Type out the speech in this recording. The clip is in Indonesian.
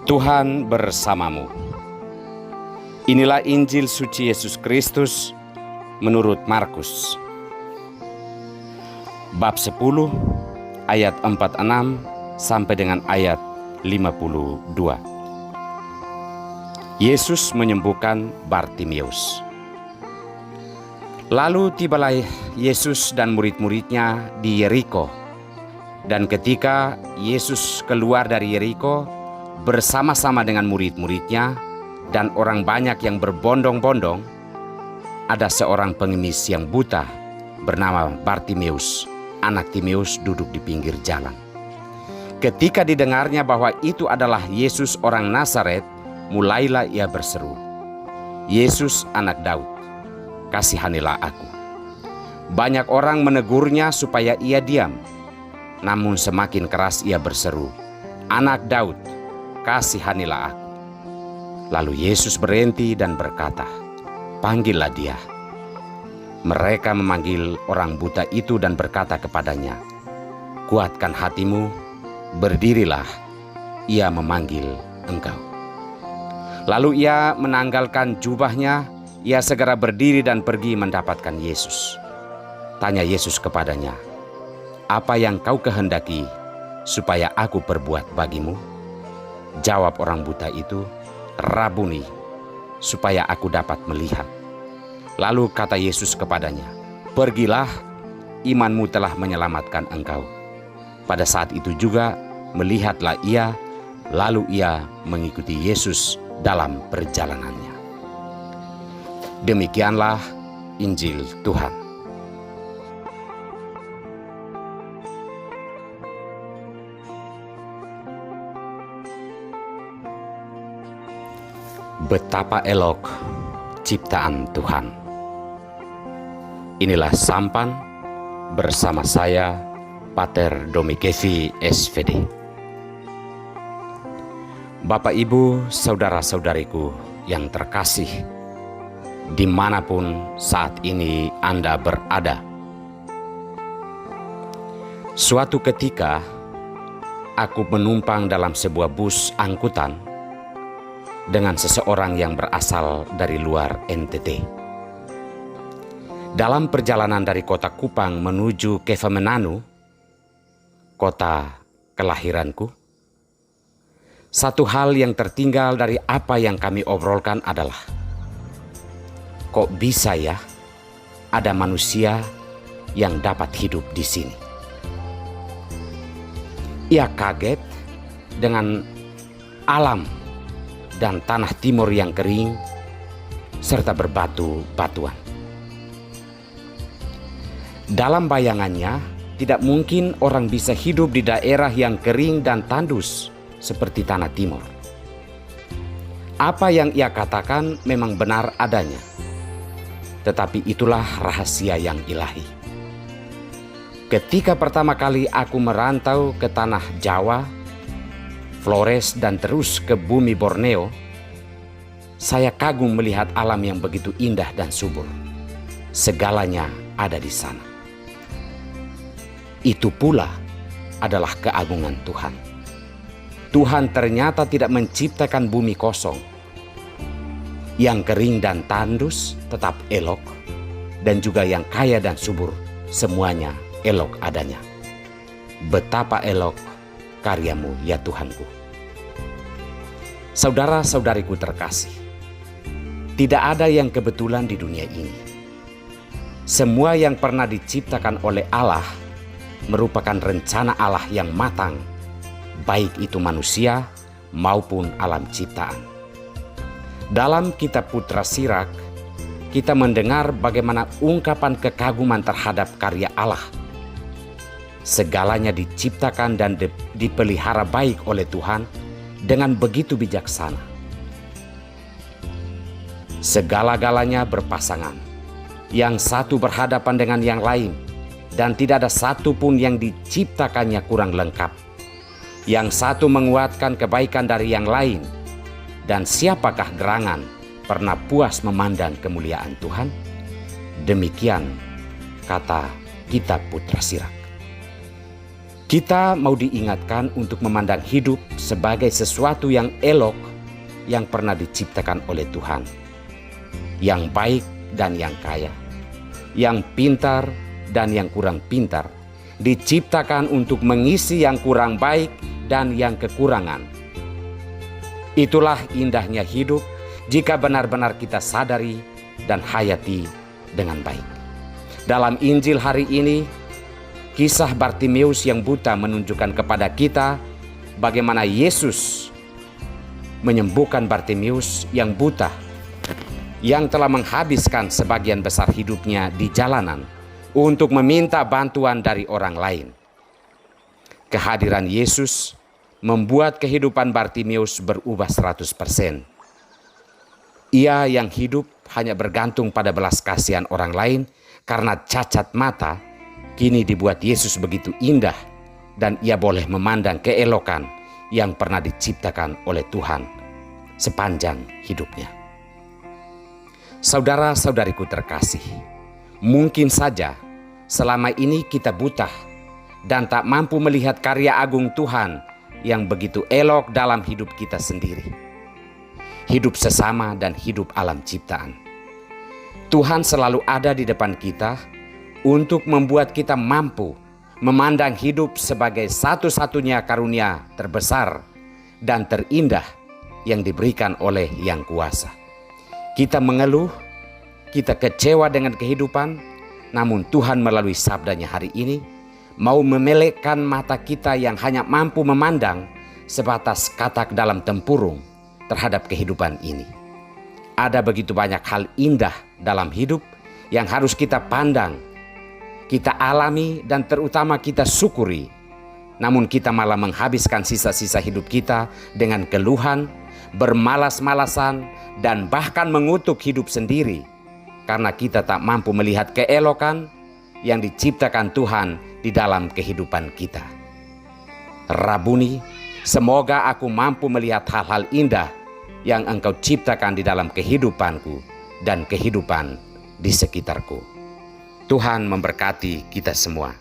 Tuhan bersamamu. Inilah Injil suci Yesus Kristus menurut Markus. Bab 10 ayat 46 sampai dengan ayat 52. Yesus menyembuhkan Bartimeus. Lalu tibalah Yesus dan murid-muridnya di Yeriko. Dan ketika Yesus keluar dari Yeriko bersama-sama dengan murid-muridnya dan orang banyak yang berbondong-bondong, ada seorang pengemis yang buta bernama Bartimeus, anak Timeus, duduk di pinggir jalan. Ketika didengarnya bahwa itu adalah Yesus orang Nazaret, mulailah ia berseru, "Yesus anak Daud, kasihanilah aku." Banyak orang menegurnya supaya ia diam, namun semakin keras ia berseru, "Anak Daud, kasihanilah aku." Lalu Yesus berhenti dan berkata, "Panggillah dia." Mereka memanggil orang buta itu dan berkata kepadanya, "Kuatkan hatimu, berdirilah, ia memanggil engkau." Lalu ia menanggalkan jubahnya, ia segera berdiri dan pergi mendapatkan Yesus. Tanya Yesus kepadanya, "Apa yang kau kehendaki supaya aku perbuat bagimu?" Jawab orang buta itu, "Rabuni, supaya aku dapat melihat." Lalu kata Yesus kepadanya, "Pergilah, imanmu telah menyelamatkan engkau." Pada saat itu juga melihatlah ia, lalu ia mengikuti Yesus dalam perjalanannya. Demikianlah Injil Tuhan. Betapa elok ciptaan Tuhan. Inilah sampan bersama saya, Pater Domikevi SVD. Bapak, Ibu, saudara-saudariku yang terkasih, dimanapun saat ini Anda berada. Suatu ketika, aku menumpang dalam sebuah bus angkutan dengan seseorang yang berasal dari luar NTT. Dalam perjalanan dari kota Kupang menuju Kevemenanu, kota kelahiranku, satu hal yang tertinggal dari apa yang kami obrolkan adalah, kok bisa ya ada manusia yang dapat hidup di sini? Ia kaget dengan alam dan tanah timur yang kering serta berbatu-batuan. Dalam bayangannya, tidak mungkin orang bisa hidup di daerah yang kering dan tandus seperti tanah timur. Apa yang ia katakan memang benar adanya, tetapi itulah rahasia yang ilahi. Ketika pertama kali aku merantau ke tanah Jawa, Flores, dan terus ke bumi Borneo, saya kagum melihat alam yang begitu indah dan subur. Segalanya ada di sana. Itu pula adalah keagungan Tuhan. Tuhan ternyata tidak menciptakan bumi kosong. Yang kering dan tandus tetap elok, dan juga yang kaya dan subur, semuanya elok adanya. Betapa elok karyamu ya Tuhanku. Saudara-saudariku terkasih, tidak ada yang kebetulan di dunia ini. Semua yang pernah diciptakan oleh Allah merupakan rencana Allah yang matang, baik itu manusia maupun alam ciptaan. Dalam kitab Putra Sirak, kita mendengar bagaimana ungkapan kekaguman terhadap karya Allah. Segalanya diciptakan dan dipelihara baik oleh Tuhan dengan begitu bijaksana. Segala-galanya berpasangan, yang satu berhadapan dengan yang lain, dan tidak ada satu pun yang diciptakannya kurang lengkap. Yang satu menguatkan kebaikan dari yang lain, dan siapakah gerangan pernah puas memandang kemuliaan Tuhan? Demikian kata kitab Putra Sirak. Kita mau diingatkan untuk memandang hidup sebagai sesuatu yang elok yang pernah diciptakan oleh Tuhan, yang baik dan yang kaya, yang pintar dan yang kurang pintar, diciptakan untuk mengisi yang kurang baik dan yang kekurangan. Itulah indahnya hidup jika benar-benar kita sadari dan hayati dengan baik. Dalam Injil hari ini, kisah Bartimeus yang buta menunjukkan kepada kita bagaimana Yesus menyembuhkan Bartimeus yang buta, yang telah menghabiskan sebagian besar hidupnya di jalanan untuk meminta bantuan dari orang lain. Kehadiran Yesus membuat kehidupan Bartimeus berubah 100%. Ia yang hidup hanya bergantung pada belas kasihan orang lain karena cacat mata, kini dibuat Yesus begitu indah dan ia boleh memandang keelokan yang pernah diciptakan oleh Tuhan sepanjang hidupnya. Saudara-saudariku terkasih, mungkin saja selama ini kita buta dan tak mampu melihat karya agung Tuhan yang begitu elok dalam hidup kita sendiri, hidup sesama dan hidup alam ciptaan. Tuhan selalu ada di depan kita untuk membuat kita mampu memandang hidup sebagai satu-satunya karunia terbesar dan terindah yang diberikan oleh Yang Kuasa. Kita mengeluh, kita kecewa dengan kehidupan, namun Tuhan melalui sabdanya hari ini mau memelekkan mata kita yang hanya mampu memandang sebatas katak dalam tempurung terhadap kehidupan ini. Ada begitu banyak hal indah dalam hidup yang harus kita pandang, kita alami dan terutama kita syukuri. Namun kita malah menghabiskan sisa-sisa hidup kita dengan keluhan, bermalas-malasan, dan bahkan mengutuk hidup sendiri karena kita tak mampu melihat keelokan yang diciptakan Tuhan di dalam kehidupan kita. Rabuni, semoga aku mampu melihat hal-hal indah yang Engkau ciptakan di dalam kehidupanku dan kehidupan di sekitarku. Tuhan memberkati kita semua.